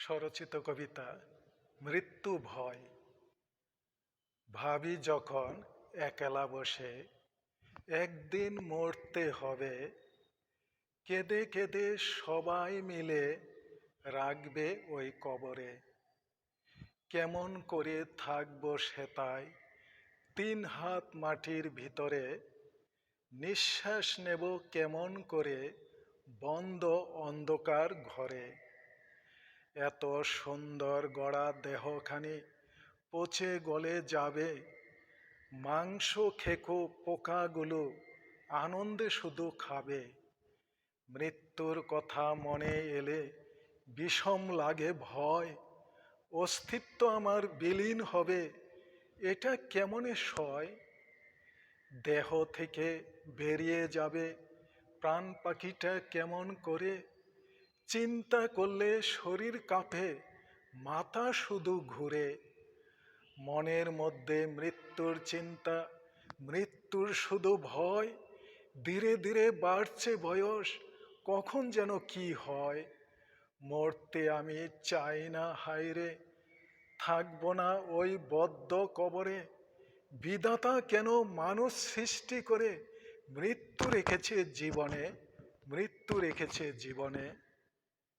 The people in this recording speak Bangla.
স্বরচিত কবিতা মৃত্যু ভয়। ভাবি যখন একলা বসে একদিন মরতে হবে, কেঁদে কেঁদে সবাই মিলে রাখবে ওই কবরে। কেমন করে থাকবো সেটাই 3 হাত মাটির ভিতরে, নিঃশ্বাস নেব কেমন করে বন্ধ অন্ধকার ঘরে। এত সুন্দর গড়া দেহখানি পচে গলে যাবে, মাংস খেকো পোকাগুলো আনন্দে শুধু খাবে। মৃত্যুর কথা মনে এলে বিষম লাগে ভয়, অস্তিত্ব আমার বিলীন হবে এটা কেমনে সয়। দেহ থেকে বেরিয়ে যাবে প্রাণ পাখিটা কেমন করে, চিন্তা করলে শরীর কাঁপে, মাথা শুধু ঘুরে। মনের মধ্যে মৃত্যুর চিন্তা, মৃত্যুর শুধু ভয়, ধীরে ধীরে বাড়ছে বয়স, কখন যেন কি হয়। মরতে আমি চাই না হায়রে, থাকবো না ওই বদ্ধ কবরে। বিধাতা কেন মানুষ সৃষ্টি করে মৃত্যু রেখেছে জীবনে, মৃত্যু রেখেছে জীবনে।